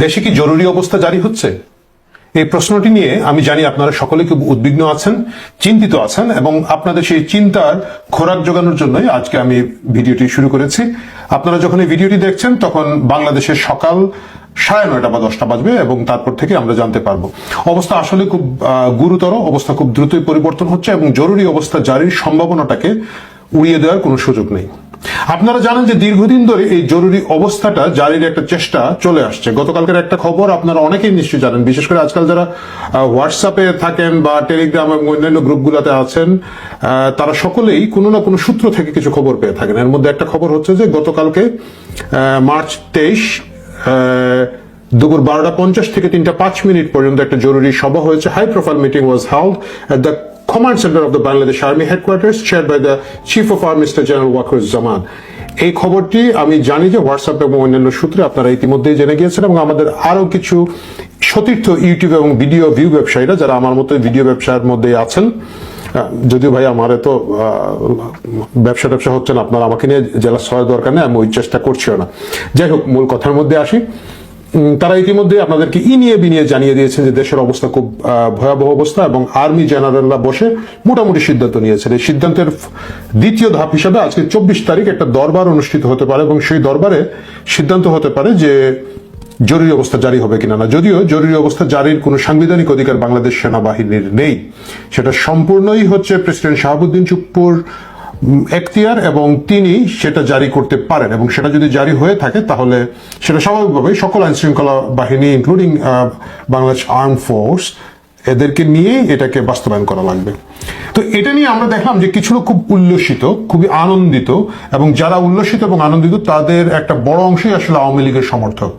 দেশে কি জরুরি অবস্থা জারি হচ্ছে? এই প্রশ্নটি নিয়ে আমি জানি আপনারা সকলে খুব উদ্বিগ্ন আছেন, চিন্তিত আছেন, এবং আপনাদের সেই চিন্তার খোরাক জোগানোর জন্যই আজকে আমি ভিডিওটি শুরু করেছি। আপনারা যখন এই ভিডিওটি দেখছেন তখন বাংলাদেশের সকাল 9:30 বা 10টা বাজবে, এবং তারপর থেকে আমরা জানতে পারবো। অবস্থা আসলে খুব গুরুতর, অবস্থা খুব দ্রুতই পরিবর্তন হচ্ছে, এবং জরুরি অবস্থা জারির সম্ভাবনাটাকে উড়িয়ে দেওয়ার কোনো সুযোগ নেই। আপনারা জানেন যে দীর্ঘদিন ধরে এই জরুরি অবস্থাটা জারির একটা চেষ্টা চলে আসছে। গতকালকের একটা খবর আপনারা অনেকেই নিশ্চয়ই জানেন, বিশেষ করে আজকাল যারা হোয়াটসঅ্যাপে থাকেন বা টেলিগ্রাম এবং অন্যান্য গ্রুপগুলোতে আছেন, তারা সকলেই কোনো না কোনো সূত্র থেকে কিছু খবর পেয়ে থাকেন। এর মধ্যে একটা খবর হচ্ছে যে গতকালকে মার্চ 23 দুপুর 12:50 থেকে 3:05 পর্যন্ত একটা জরুরি সভা হয়েছে। High profile meeting was held at the Command Center of the Bangladesh Army Headquarters, chaired by the Chief of Army Mr. General Waqar-Uzzaman. এই খবরটি আমি জানি যে হোয়াটসঅ্যাপ এবং অন্যান্য সূত্রে আপনারা ইতিমধ্যেই জেনে গিয়েছেন, এবং আমাদের আরো কিছু সতীর্থ ইউটিউব এবং ভিডিও ভিউ ব্যবসায়ীরা যারা আমার মতো ভিডিও ব্যবসার মধ্যে আছেন, যদিও ভাই আমার তো ব্যবসা হচ্ছে না, আপনারা আমাকে নিয়ে জেলাস হওয়ার দরকার নেই, আমি ওই চেষ্টা করছিও না। যাই হোক, মূল কথার মধ্যে আসি। তারা ইতিমধ্যে আপনাদেরকে ইনিয়ে বিনিয়ে জানিয়ে দিয়েছেন যে দেশের অবস্থা খুব ভয়াবহ অবস্থা, এবং আর্মি জেনারেলরা বসে মোটামুটি সিদ্ধান্ত নিয়েছেন। এই সিদ্ধান্তের দ্বিতীয় ধাপ হিসাবে আজকে 24 তারিখ একটা দরবার অনুষ্ঠিত হতে পারে, এবং সেই দরবারে সিদ্ধান্ত হতে পারে যে জরুরি অবস্থা জারি হবে কিনা না। যদিও জরুরি অবস্থা জারির কোনো সাংবিধানিক অধিকার বাংলাদেশ সেনাবাহিনীর নেই, সেটা সম্পূর্ণই হচ্ছে প্রেসিডেন্ট শাহাবুদ্দিন চুপ্পুর এখতিয়ার, এবং তিনি সেটা জারি করতে পারেন, এবং সেটা যদি জারি হয়ে থাকে তাহলে সেটা স্বাভাবিকভাবেই সকল আইন শৃঙ্খলা বাহিনী ইনক্লুডিং বাংলাদেশ আর্ম ফোর্স এদেরকে নিয়ে এটাকে বাস্তবায়ন করা লাগবে। তো এটা নিয়ে আমরা দেখলাম যে কিছু লোক খুব উল্লসিত, খুবই আনন্দিত, এবং যারা উল্লসিত এবং আনন্দিত তাদের একটা বড় অংশই আসলে আওয়ামী লীগের সমর্থক।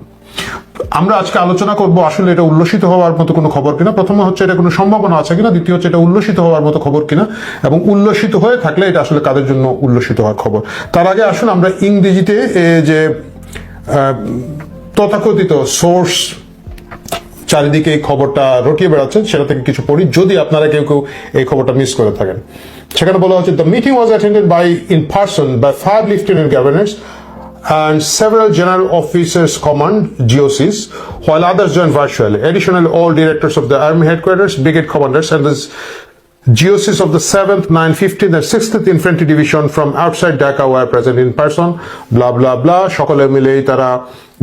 আমরা আজকে আলোচনা করব আসলে এটা উল্লসিত হওয়ার মতো কোনো খবর কিনা, প্রথমে হচ্ছে এটা কোনো সম্ভাবনা আছে কিনা, দ্বিতীয় হচ্ছে এটা উল্লসিত হওয়ার মতো খবর কিনা, এবং উল্লসিত হয়ে থাকলে এটা আসলে কাদের জন্য উল্লসিত হওয়ার খবর। তার আগে আসুন আমরা ইংরেজিতে যে তথাকথিত সোর্স চারিদিকে এই খবরটা রটিয়ে বেড়াচ্ছে সেটা থেকে কিছু পড়ি, যদি আপনারা কেউ এই খবরটা মিস করে থাকেন। সেখানে বলা হচ্ছে, the meeting was attended by in person by 5 lieutenant governors and several general officers command GOCs, while others joined virtually. Additionally, all directors of the Army Headquarters, brigade commanders, and the GOCs of the 7th, 9th, 15th, and 60th Infantry Division from outside Dhaka were present in person. Blah blah blah. সকলে মিলেই তারা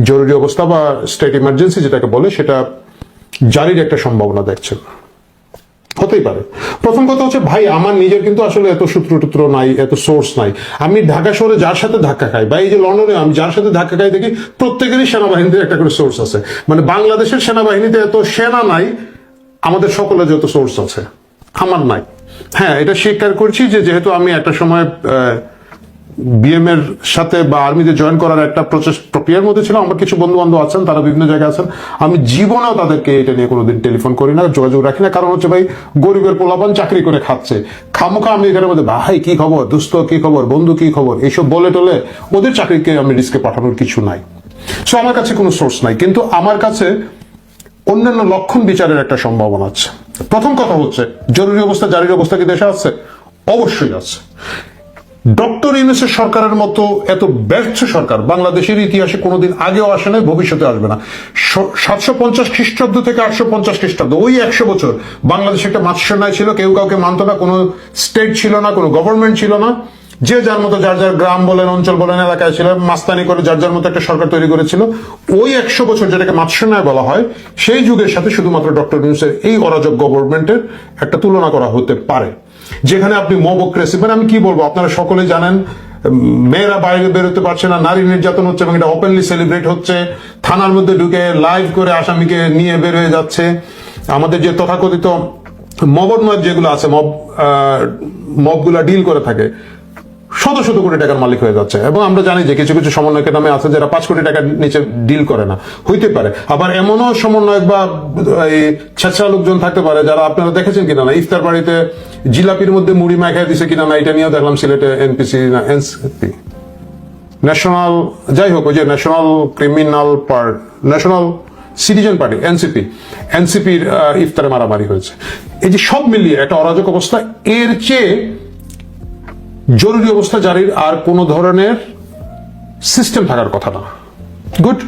জরুরি অবস্থা বা state emergency যেটাকে বলে সেটা জারির একটা সম্ভাবনা দেখছেন। হতেই পারে। প্রথম কথা হচ্ছে, ভাই আমার নিজের কিন্তু আসলে এত সূত্র নাই, এত সোর্স নাই। আমি ঢাকা শহরে যার সাথে ধাক্কা খাই, বা এই যে লন্ডনে আমি যার সাথে ধাক্কা খাই দেখি প্রত্যেকেরই সেনাবাহিনীতে একটা করে সোর্স আছে। মানে বাংলাদেশের সেনাবাহিনীতে এত সেনা নাই আমাদের সকলের যত সোর্স আছে, আমার নাই। হ্যাঁ, এটা স্বীকার করছি যে যেহেতু আমি একটা সময় বিএম এর সাথে বা আর্মিতে জয়েন করার একটা প্রক্রিয়ার মধ্যে ছিল, আমার কিছু বন্ধু বান্ধব আছেন, তারা বিভিন্ন জায়গায় আছেন, আমি জীবনেও তাদেরকে এটা নিয়ে কোনোদিন টেলিফোন করি না, যোগাযোগ রাখি না। কারণ হচ্ছে ভাই, গরিবের পোলাপান চাকরি করে খাচ্ছে, খামোখা আমি এখানে মধ্যে ভাই কি খবর, দোস্ত কি খবর, বন্ধু কি খবর, এইসব বলে টলে ওদের চাকরিকে আমি রিস্কে পাঠানোর কিছু নাই। সো আমার কাছে কোনো সোর্স নাই, কিন্তু আমার কাছে অন্যান্য লক্ষণ বিচারের একটা সম্ভাবনা আছে। প্রথম কথা হচ্ছে, জরুরি অবস্থা জারির অবস্থা কি দেশে আছে? অবশ্যই আছে। ডক্টর ইউনূসের সরকারের মতো এত ব্যর্থ সরকার বাংলাদেশের ইতিহাসে কোনোদিন আগেও আসে না, ভবিষ্যতে আসবে না। 750 খ্রিস্টাব্দ থেকে 850 খ্রিস্টাব্দ, ওই 100 বছর বাংলাদেশে একটা মাতৃসেনায় ছিল, কেউ কাউকে মানত না, কোনো স্টেট ছিল না, কোনো গভর্নমেন্ট ছিল না, যে যার মতো যার যার গ্রাম বলেন, অঞ্চল বলেন, এলাকায় ছিল, মাস্তানি করে যার যার মতো একটা সরকার তৈরি করেছিল। ওই 100 বছর যেটাকে মাতৃসেনায় বলা হয়, সেই যুগের সাথে শুধুমাত্র ডক্টর ইউনূসের এই অরাজক গভর্নমেন্টের একটা তুলনা করা হতে পারে, যেখানে আপনি মবক্রেসি, মানে আমি কি বলবো, আপনারা সকলেই জানেন মেয়েরা বাইরে বেরোতে পারছে না, নারী নির্যাতন হচ্ছে এবং এটা ওপেনলি সেলিব্রেট হচ্ছে, থানার মধ্যে ঢুকে লাইভ করে আসামিকে নিয়ে বের হয়ে যাচ্ছে। আমাদের যে তথাকথিত মবন্ময় যেগুলো আছে, মবগুলা ডিল করে থাকে, শত শত কোটি টাকার মালিক হয়ে যাচ্ছে। এবং আমরা জানি যে কিছু কিছু সমন্বয়কের নামে আছে যারা 5 কোটি টাকার নিচে ডিল করে না, হইতে পারে। আবার এমনও সমন্বয়ক বা ছেঁচড়া লোকজন থাকতে পারে যারা, আপনারা দেখেছেন কিনা না, ইফতার বাড়িতে জিলাপির মধ্যে মুড়ি মাখায় দিছে কিনা না, এটা নিয়েও দেখলাম সিলেটে এনপিসি না এনসিপি ন্যাশনাল, যাই হোক, ওই যে national criminal part, national Citizen party এনসিপির ইফতারে মারামারি হয়েছে। এই যে সব মিলিয়ে একটা অরাজক অবস্থা। এর চেয়ে জরুরি অবস্থা জারির আর কোনো ধরনের সিস্টেম থাকার কথা না। গুড।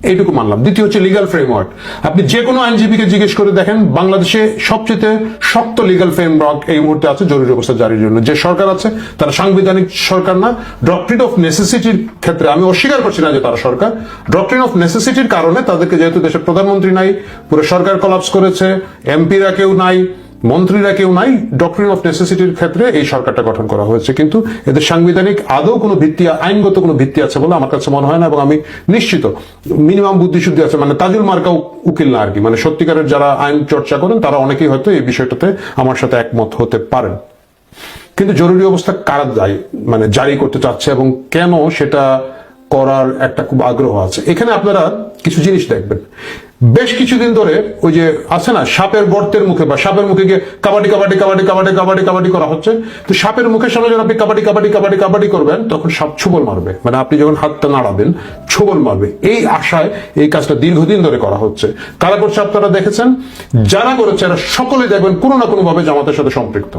এইটুকু মানলাম। দ্বিতীয় হচ্ছে লিগাল ফ্রেমওয়ার্ক। আপনি যে কোনো আইনজীবীকে জিজ্ঞেস করে দেখেন, বাংলাদেশে সবচেয়ে শক্ত লিগাল ফ্রেমওয়ার্ক এই মুহূর্তে আছে জরুরি অবস্থা জারির জন্য। যে সরকার আছে তারা সাংবিধানিক সরকার না, ডক্ট্রিন অফ নেসেসিটির ক্ষেত্রে আমি অস্বীকার করছি না যে তারা সরকার, ডক্ট্রিন অফ নেসেসিটির কারণে তাদেরকে, যেহেতু দেশের প্রধানমন্ত্রী নাই, পুরো সরকার কলাপস করেছে, এমপিরা কেউ নাই, মন্ত্রীরা কেউ নাই, ডক্ট্রিন অফ নেসেসিটির ক্ষেত্রে এই সরকারটা গঠন করা হয়েছে। কিন্তু এদের সাংবিধানিক আদৌ কোনো ভিত্তি, আইনগত কোনো ভিত্তি আছে বলে আমার কাছে মনে হয় না, এবং আমি নিশ্চিত মিনিমাম বুদ্ধিশুদ্ধি আছে, মানে তাজুল মার্কা উকিল না আর কি, মানে সত্যিকারের যারা আইন চর্চা করেন তারা অনেকেই হয়তো এই বিষয়টাতে আমার সাথে একমত হতে পারেন। কিন্তু জরুরি অবস্থা কারা মানে জারি করতে চাচ্ছে এবং কেন সেটা করার একটা খুব আগ্রহ আছে। এখানে আপনারা কিছু জিনিস দেখবেন, বেশ কিছুদিন ধরে ওই যে আছে না সাপের গর্তের মুখে বা সাপের মুখে গিয়ে কাবাডি কাবাডি কাবাডি কাবাডি কাবাডি কাবাডি করা হচ্ছে। তো সাপের মুখের সামনে যখন আপনি কাবাডি কাবাডি কাবাডি কাবাডি করবেন তখন সাপ ছোবল মারবে, মানে আপনি যখন হাতটা নাড়াবেন ছোবল মারবে। এই আশায় এই কাজটা দীর্ঘদিন ধরে করা হচ্ছে। কারা করছে আপনারা দেখেছেন, যারা করেছে এরা সকলেই দেখবেন কোনো না কোনো ভাবে জামাতের সাথে সম্পৃক্ত।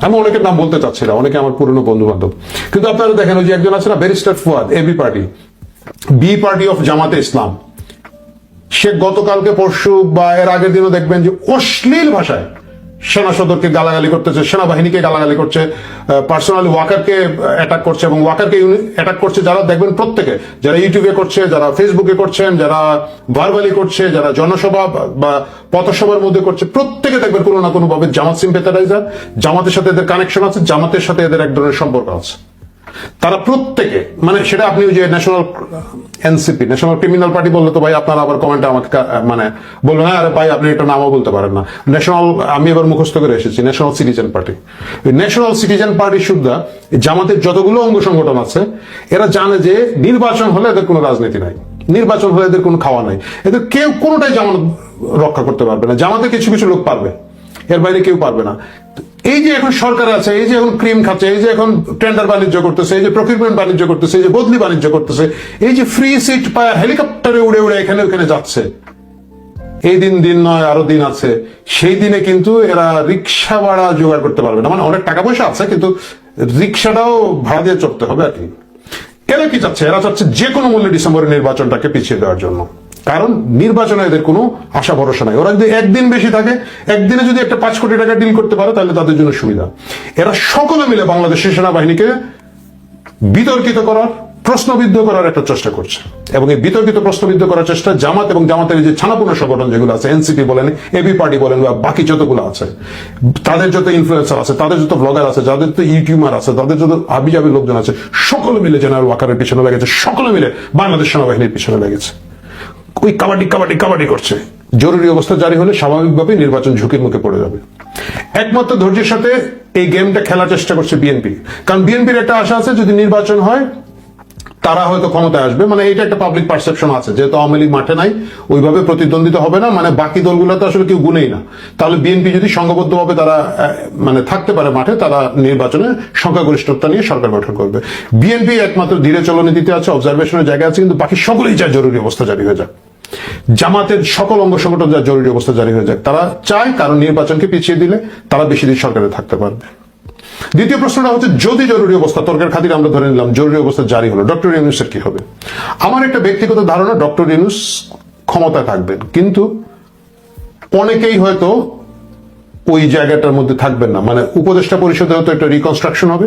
আমি অনেকের নাম বলতে চাচ্ছি না, অনেকে আমার পুরনো বন্ধু বান্ধব। কিন্তু আপনারা দেখেন ওই যে একজন আছে না barrister Fuad, AB party, B party of Jamaat-e Islam, সে গতকালকে পরশু বা এর আগের দিনও দেখবেন যে অশ্লীল ভাষায় সেনা সদরকে গালাগালি করতেছে, সেনাবাহিনীকে গালাগালি করছে, পার্সোনালি ওয়াকারকে অ্যাটাক করছে, এবং ওয়াকারকে অ্যাটাক করছে যারা দেখবেন প্রত্যেকে, যারা ইউটিউবে করছে, যারা ফেসবুকে করছেন, যারা ভার্বালি করছে, যারা জনসভা বা পথসভার মধ্যে করছে, প্রত্যেকে দেখবেন কোনো না কোনো ভাবে জামাত সিম্পেথাইজার, জামাতের সাথে এদের কানেকশন আছে, জামাতের সাথে এদের এক ধরনের সম্পর্ক আছে। তারা প্রত্যেকে, মানে সেটা আপনি ওই যে national NCP, national criminal party বললে তো ভাই আপনারা আবার কমেন্টে আমাকে মানে বলবেন, হ্যাঁ আরে ভাই আপনি এটা নামও বলতে পারেন না। ন্যাশনাল, আমি এবার মুখস্থ করে এসেছি, ন্যাশনাল সিটিজেন পার্টি। ন্যাশনাল সিটিজেন পার্টি সুদ্ধা জামাতের যতগুলো অঙ্গ সংগঠন আছে এরা জানে যে নির্বাচন হলে এদের কোনো রাজনীতি নাই, নির্বাচন হলে এদের কোনো খাওয়া নাই, এদের কেউ কোনোটাই জামাত রক্ষা করতে পারবে না। জামাতের কিছু কিছু লোক পারবে, এর বাইরে কেউ পারবে না। এই যে এখন সরকার আছে, এই যে এখন ক্রিম খাচ্ছে, এই যে এখন টেন্ডার বাণিজ্য করতেছে, এই যে প্রকিউরমেন্ট বাণিজ্য করতেছে, এই যে বদলি বাণিজ্য করতেছে, এই যে ফ্রি সিট পায় হেলিকপ্টারে উড়ে উড়ে এখানে ওখানে যাচ্ছে, এই দিন নয় আরো দিন আছে, সেই দিনে কিন্তু এরা রিক্সা ভাড়া জোগাড় করতে পারবে না। মানে অনেক টাকা পয়সা আছে কিন্তু রিক্সাটাও ভাড়া দিয়ে চড়তে হবে আর কি। এরা কি চাচ্ছে? এরা চাচ্ছে যে কোনো মূল্যে ডিসেম্বরের নির্বাচনটাকে পিছিয়ে দেওয়ার জন্য, কারণ নির্বাচনে এদের কোনো আশা ভরসা নাই। ওরা যদি একদিন বেশি থাকে, একদিনে যদি একটা 5 কোটি টাকা ডিল করতে পারে তাহলে তাদের জন্য সুবিধা। এরা সকলে মিলে বাংলাদেশের সেনাবাহিনীকে বিতর্কিত করার, প্রশ্নবিদ্ধ করার একটা চেষ্টা করছে, এবং এই বিতর্কিত প্রশ্নবিদ্ধ করার চেষ্টা জামাত এবং জামাতের যে ছানাপূর্ণ সংগঠন যেগুলো আছে, এনসিপি বলেন, এবি পার্টি বলেন, বা বাকি যতগুলো আছে, তাদের যত ইনফ্লুয়েন্সার আছে, তাদের যত ব্লগার আছে, যাদের যত ইউটিউবার আছে, তাদের যত হাবিজাবি লোকজন আছে, সকলে মিলে জেনারেল ওয়াকারের পিছনে লেগেছে, সকলে মিলে বাংলাদেশ সেনাবাহিনীর পিছনে লেগেছে। ওই কাবাডি কাবাডি কাবাডি করছে। জরুরি অবস্থা জারি হলে স্বাভাবিকভাবেই নির্বাচন ঝুঁকির মুখে পড়ে যাবে। একমাত্র ধৈর্যের সাথে এই গেমটা খেলার চেষ্টা করছে বিএনপি, কারণ বিএনপির একটা আশা আছে যদি নির্বাচন হয় তারা হয়তো ক্ষমতায় আসবে। মানে এটা একটা পাবলিক পারসেপশন আছে, যেহেতু আওয়ামী লীগ মাঠে নাই, ওইভাবে প্রতিদ্বন্দ্বিতা হবে না, মানে বাকি দলগুলো তো আসলে কেউ গুনেই না, তাহলে বিএনপি যদি সংঘবদ্ধভাবে তারা মানে থাকতে পারে মাঠে, তারা নির্বাচনে সংখ্যাগরিষ্ঠতা নিয়ে সরকার গঠন করবে। বিএনপি একমাত্র ধীরে চলনীতিতে আছে, অবজারভেশনের জায়গা আছে, কিন্তু বাকি সকলেই চায় জরুরি অবস্থা জারি হয়ে যায়। জামাতের সকল অঙ্গ সংগঠন যা জরুরি অবস্থা জারি হয়ে যায়, তারা চায়, কারণ নির্বাচনকে পিছিয়ে দিলে তারা বেশি দিন সরকারে থাকতে পারবে। দ্বিতীয় প্রশ্নটা হচ্ছে, যদি জরুরি অবস্থা, তর্কের খাতিরে আমরা ধরে নিলাম জরুরি অবস্থা জারি হলো, ডক্টর ইউনূসের কি হবে? আমার একটা ব্যক্তিগত ধারণা, ডক্টর ইউনূস ক্ষমতায় থাকবেন, কিন্তু অনেকেই হয়তো ওই জায়গাটার মধ্যে থাকবেন না। মানে উপদেষ্টা পরিষদে হয়তো একটা রিকনস্ট্রাকশন হবে,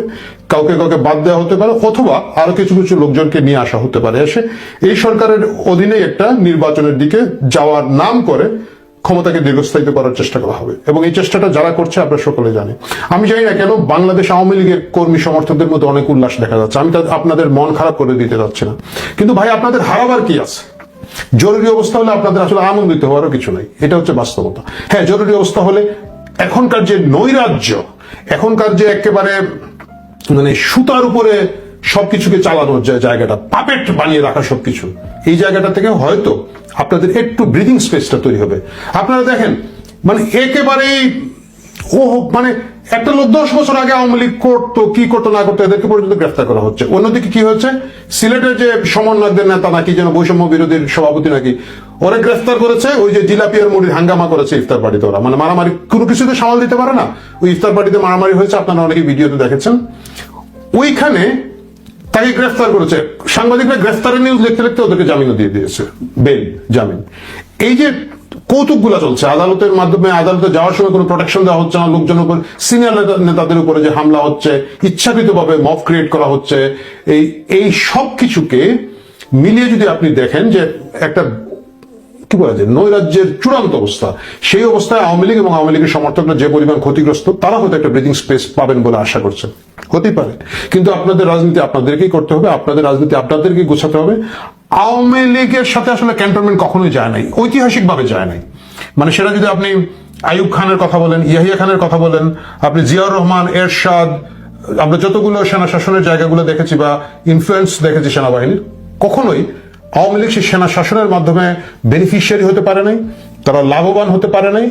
কাউকে কাউকে বাদ দেওয়া হতে পারে, অথবা আরো কিছু কিছু লোকজনকে নিয়ে আসা হতে পারে, এসে এই সরকারের অধীনে একটা নির্বাচনের দিকে যাওয়ার নাম করে ক্ষমতাকে দীর্ঘস্থায়িত করার চেষ্টা করা হবে, এবং এই চেষ্টাটা যারা করছে আপনারা সকলে জানে। আমি জানি না কেন বাংলাদেশ আওয়ামী লীগের কর্মী সমর্থকদের মধ্যে অনেক উল্লাস দেখা যাচ্ছে, আমি আপনাদের মন খারাপ করে দিতে যাচ্ছি না, কিন্তু ভাই আপনাদের হারাবার কি আছে? জরুরি অবস্থা হলে আপনাদের আসলে আনন্দিত হওয়ারও কিছু নাই, এটা হচ্ছে বাস্তবতা। হ্যাঁ, জরুরি অবস্থা হলে এখনকার যে নৈরাজ্য, এখনকার যে একেবারে মানে সুতার উপরে সবকিছুকে চালানোর যে জায়গাটা, পাপেট বানিয়ে রাখা সবকিছু, এই জায়গাটা থেকে হয়তো আপনাদের একটু ব্রিদিং স্পেসটা তৈরি হবে। আপনারা দেখেন, মানে একেবারেই মানে একটা লোক 10 বছর আগে আওয়ামী লীগ করতো, কি করতো না করতো, এদেরকে পর্যন্ত গ্রেফতার করা হচ্ছে। অন্যদিকে কি হচ্ছে, সিলেটের যে সমন্বয়কদের নেতা নাকি যেন বৈষম্য বিরোধীর সভাপতি নাকি, ওরা গ্রেফতার করেছে, ওই যে জিলাপিয়ার মুড়ির হাঙ্গামা করেছে ইফতার পার্টিতে, ওরা মানে মারামারি কোনো কিছুতে সামাল দিতে পারে না, ওই ইফতার পার্টিতে মারামারি হয়েছে, আপনারা অনেকে ভিডিওতে দেখেছেন। ওইখানে তাকে গ্রেফতার করেছে, সাংবাদিকরা গ্রেফতারের নিউজ লিখতে লিখতে ওদেরকে জামিনও দিয়ে দিয়েছে, বেল জামিন। এই যে কৌতুকগুলা চলছে আদালতের মাধ্যমে, আদালতে যাওয়ার সময় কোনো প্রোটেকশন দেওয়া হচ্ছে না, লোকজনের উপর, সিনিয়র নেতাদের উপরে যে হামলা হচ্ছে, ইচ্ছাকৃতভাবে মব ক্রিয়েট করা হচ্ছে, এই সব কিছুকে মিলিয়ে যদি আপনি দেখেন যে একটা কি বলা যায় নৈরাজ্যের চূড়ান্ত অবস্থা, সেই অবস্থায় আওয়ামী লীগ এবং আওয়ামী লীগের সমর্থকরা যে পরিমাণ ক্ষতিগ্রস্ত, তারা হয়তো একটা ব্রিদিং স্পেস পাবেন বলে আশা করছেন, হতেই পারে। কিন্তু আপনাদের রাজনীতি আপনাদেরকেই করতে হবে, আপনাদের রাজনীতি আপনাদেরকেই গোছাতে হবে। আওয়ামী লীগের সাথে আসলে ক্যান্টনমেন্ট কখনোই যায় নাই, ঐতিহাসিকভাবে যায় নাই। মানে সেটা যদি আপনি আইয়ুব খানের কথা বলেন, ইয়াহিয়া খানের কথা বলেন, আপনি জিয়াউর রহমান, এরশাদ, আমরা যতগুলো সেনা শাসনের জায়গাগুলো দেখেছি বা ইনফ্লুয়েন্স দেখেছি সেনাবাহিনীর, কখনোই আওয়ামী লীগ সেই সেনা শাসনের মাধ্যমে বেনিফিশিয়ারি হতে পারে নাই, তারা লাভবান হতে পারে নাই,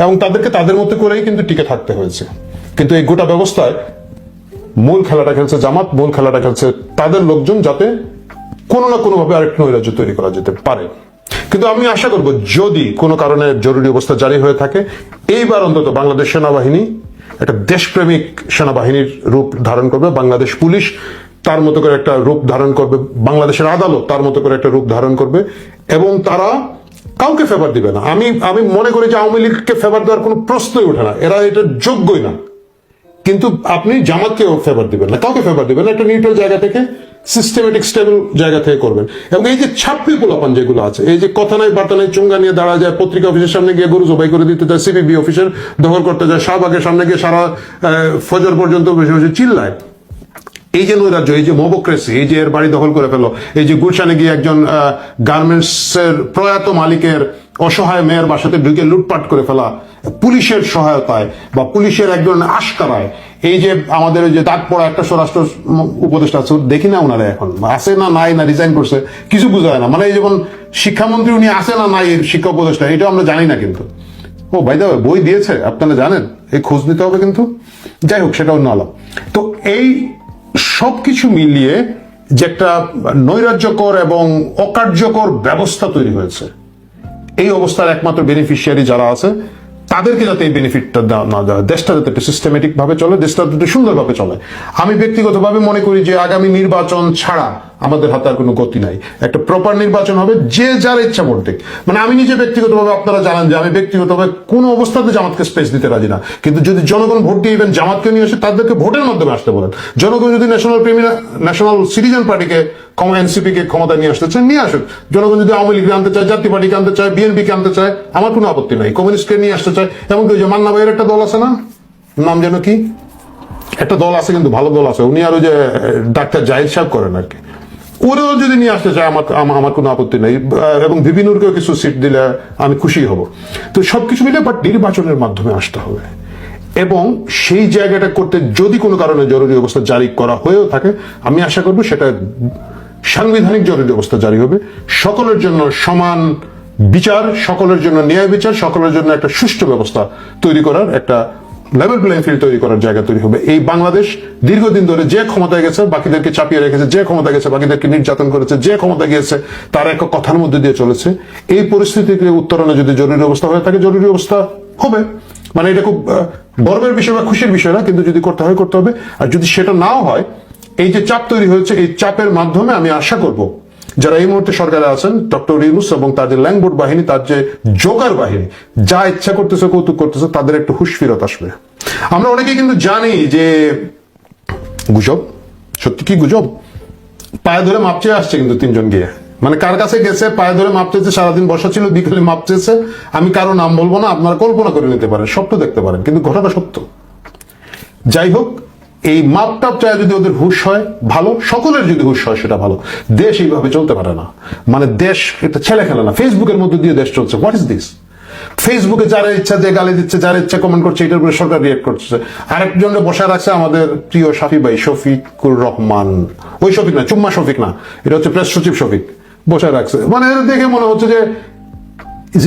এবং তাদেরকে তাদের মতো করেই কিন্তু টিকে থাকতে হয়েছে। কিন্তু এই গোটা ব্যবস্থায় মূল খেলাটা খেলছে জামাত, মূল খেলাটা খেলছে তাদের লোকজন, যাতে কোনো না কোনোভাবে আরেকটা নৈরাজ্য তৈরি করা যেতে পারে। কিন্তু আমি আশা করব যদি কোনো কারণে জরুরি অবস্থা জারি হয়ে থাকে, এইবার অন্তত বাংলাদেশ সেনাবাহিনী একটা দেশপ্রেমিক সেনাবাহিনীর রূপ ধারণ করবে, বাংলাদেশ পুলিশ তার মতো করে একটা রূপ ধারণ করবে, বাংলাদেশের আদালত তার মতো করে একটা রূপ ধারণ করবে, এবং তারা কাউকে ফেভার দিবে না। আমি মনে করি যে আওয়ামী লীগকে ফেভার দেওয়ার কোনো প্রশ্নই ওঠে না, এরা এটা যোগ্যই না। কিন্তু আপনি জামাতকেও ফেভার দিবেন না, কাউকে ফেভার দিবেন না, একটা নিউট্রাল জায়গা থেকে, সিস্টেমেটিক স্টেবল জায়গা থেকে করবেন। এবং এই যে ছাপ্পি পোলাপান যেগুলো আছে, এই যে কথা নাই বার্তা নাই চুঙ্গা নিয়ে দাঁড়া যায়, পত্রিকা অফিসের সামনে গিয়ে গরু জবাই করে দিতে যায়, সিপিবি অফিসের দখল করতে যায়, শাহবাগের সামনে গিয়ে সারা ফজর পর্যন্ত বসে বসে চিল্লায়, এই যে নৈরাজ্য, এই যে মোবোক্রেসি, এই যে এর বাড়ি দখল করে ফেলো, এই যে গুলশানে গিয়ে একজন গার্মেন্টসের প্রয়াত মালিকের অসহায় মেয়ের বাসাতে ঢুকে লুটপাট করে ফেলা পুলিশের সহায়তায় বা পুলিশের একজন আশকারায়, এই যে আমাদের যে দাগ পড়া একটা স্বরাষ্ট্র উপদেষ্টা আছে, দেখি না ওনারা এখন আছে না নাই, না রিজাইন করছে, কিছু বোঝায় না। মানে এই যেমন শিক্ষামন্ত্রী উনি আছে না নাই শিক্ষা উপদেষ্টা, এটা আমরা জানি না। কিন্তু ও ভাই দা বই দিয়েছে আপনারা জানেন, এই খোঁজ নিতে হবে। কিন্তু যাই হোক, সেটা অন্য আলাপ। তো এই সবকিছু মিলিয়ে যে একটা নৈরাজ্যকর এবং অকার্যকর ব্যবস্থা তৈরি হয়েছে, এই অবস্থার একমাত্র বেনিফিশিয়ারি যারা আছে, তাদেরকে যাতে এই বেনিফিটটা না দেওয়া, দেশটা যাতে একটু সিস্টেমেটিক ভাবে চলে, দেশটা যাতে সুন্দরভাবে চলে। আমি ব্যক্তিগতভাবে মনে করি যে আগামী নির্বাচন ছাড়া আমাদের হাতে আর কোনো গতি নাই। একটা প্রপার নির্বাচন হবে, যে যার ইচ্ছা ভোট দিক। মানে আমি নিজে ব্যক্তিগতভাবে, আপনারা জানেন যে আমি ব্যক্তিগতভাবে কোনো অবস্থাতে জামাতকে স্পেস দিতে রাজি না। কিন্তু যদি জনগণ ভোট দিয়ে ইভেন জামাতকে নিয়ে আসে, তাদেরকে ভোটের মাধ্যমে আসতে বলেন। জনগণ যদি ন্যাশনাল সিটিজেন পার্টিকে, এনসিপি কে ক্ষমতা নিয়ে আসতে চায়, নিয়ে আসুক। জনগণ যদি আওয়ামী লীগকে আনতে চায়, জাতীয় পার্টিকে আনতে চায়, বিএনপি কে আনতে চায়, আমার কোনো আপত্তি নাই। কমিউনিস্টকে নিয়ে আসতে চায়, এমনকি ওই যে মান্না ভাইয়ের একটা দল আছে না, নাম যেন কি, একটা দল আছে কিন্তু ভালো দল আছে, উনি আর ওই যে ডাক্তার জাহিদ সাহেব করেন আর কি, ওরাও যদি নিয়ে আসতে চায় আমার কোনো আপত্তি নেই। এবং ভিপিনুরকেও কিছু সিট দিলে আমি খুশি হব। তো সবকিছু মিলে বাট নির্বাচনের মাধ্যমে আসতে হবে, এবং সেই জায়গাটা করতে যদি কোনো কারণে জরুরি অবস্থা জারি করা হয়েও থাকে, আমি আশা করব সেটা সাংবিধানিক জরুরি অবস্থা জারি হবে। সকলের জন্য সমান বিচার, সকলের জন্য ন্যায় বিচার, সকলের জন্য একটা সুষ্ঠু ব্যবস্থা তৈরি করার, একটা লেভেল প্লেইং ফিল্ড তৈরি করার জায়গা তৈরি হবে। এই বাংলাদেশ দীর্ঘদিন ধরে যে ক্ষমতায় গেছে বাকিদেরকে চাপিয়ে রেখেছে, যে ক্ষমতা গেছে বাকিদেরকে নির্যাতন করেছে, যে ক্ষমতা গিয়েছে তার একটা কথার মধ্যে দিয়ে চলেছে। এই পরিস্থিতিকে উত্তরণে যদি জরুরি অবস্থা হয়ে থাকে, জরুরি অবস্থা হবে। মানে এটা খুব গর্বের বিষয় বা খুশির বিষয় না, কিন্তু যদি করতে হয় করতে হবে। আর যদি সেটা নাও হয়, এই যে চাপ তৈরি হয়েছে, এই চাপের মাধ্যমে আমি আশা করব যারা এই মুহূর্তে সরকারে আছেন, ডক্টর ইউনূস এবং তার যে ল্যাংবোর্ড বাহিনী, তার যে জোকার বাহিনী, যা ইচ্ছা করতেছে, কৌতুক করতেছে, তাদের একটু হুঁশ ফিরত আসবে। আমরা অনেকেই কিন্তু জানি যে গুজব, সত্যি কি গুজব, পায়ে ধরে মাপ চেয়ে আসছে কিন্তু তিনজন গিয়ে, মানে কার কাছে গেছে, পায়ে ধরে মাপ চেয়েছে, সারাদিন বসা ছিল, বিকেলে মাপ চেয়েছে। আমি কারো নাম বলবো না, আপনারা কল্পনা করে নিতে পারেন, স্বপ্ন দেখতে পারেন, কিন্তু ঘটনা সত্য। যাই হোক, এই মাপটাপ চায় যদি ওদের হুঁশ হয় ভালো, সকলের যদি হুঁশ হয় সেটা ভালো। দেশ এইভাবে চলতে পারে না, মানে দেশ এটা ছেলে খেলে না। ফেসবুকের মধ্যে দিয়ে দেশ চলছে, হোয়াট ইজ দিস? ফেসবুকে যারা ইচ্ছা যে গালি দিচ্ছে, যারা ইচ্ছা কমেন্ট করছে, এটার উপরে সরকার রিয়েক্ট করছে। আরেকজনকে বসায় রাখছে আমাদের প্রিয় শাফি ভাই, শফিকুর রহমান, ওই শফিক না, চুম্মা শফিক না, এটা হচ্ছে প্রেস সচিব শফিক, বসায় রাখছে। মানে দেখে মনে হচ্ছে যে